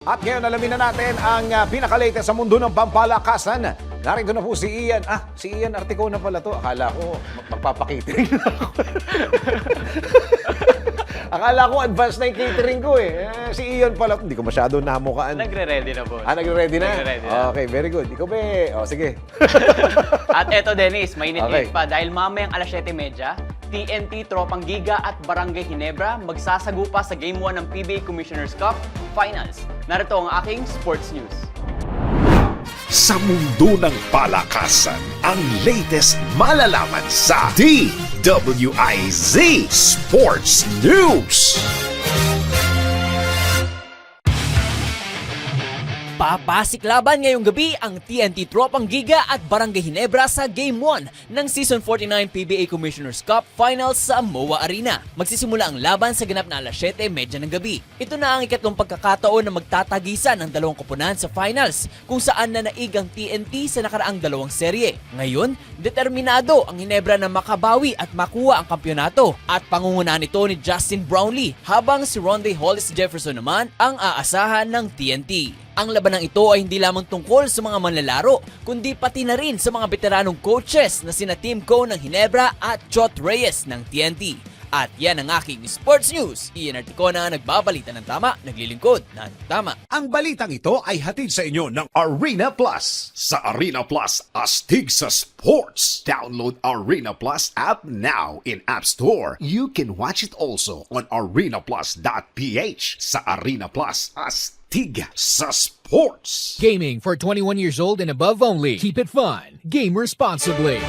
At ngayon alamin na natin ang pinakalatest sa mundo ng pampalakasan. Narito na po si Ian. Si Ian Articona pala to. Akala ko magpapakitering na ako. Akala ko advance na yung catering ko eh. Si Ian pala. Hindi ko masyado namukaan. Nagre-ready na po. Nagre-ready na? Nagre-ready na. Okay, very good. Ikaw ba sige. At eto Dennis, mainit-init Okay. pa dahil mamayang alas 7:30, TNT, Tropang Giga at Barangay Ginebra magsasagupa sa Game 1 ng PBA Commissioner's Cup Finals. Narito ang aking sports news. Sa mundo ng palakasan, ang latest malalaman sa DWIZ Sports News. Papasik laban ngayong gabi ang TNT Tropang Giga at Barangay Ginebra sa Game 1 ng Season 49 PBA Commissioner's Cup Finals sa MOA Arena. Magsisimula ang laban sa ganap na alas 7:30 ng gabi. Ito na ang ikatlong pagkakataon na magtatagisan ng dalawang koponan sa finals kung saan nanaig ang TNT sa nakaraang dalawang serye. Ngayon, determinado ang Ginebra na makabawi at makuha ang kampyonato at pangungunahan ito ni Justin Brownlee habang si Ronde Hollis Jefferson naman ang aasahan ng TNT. Ang labanang ito ay hindi lamang tungkol sa mga manlalaro, kundi pati na rin sa mga veteranong coaches na sina Tim Coe ng Ginebra at Chot Reyes ng TNT. At yan ang aking sports news. Ian Articona, nagbabalita ng tama, naglilingkod ng tama. Ang balitang ito ay hatid sa inyo ng Arena Plus. Sa Arena Plus, astig sa sports. Download Arena Plus app now in App Store. You can watch it also on arenaplus.ph. Sa Arena Plus, astig sa sports. Gaming for 21 years old and above only. Keep it fun. Game responsibly.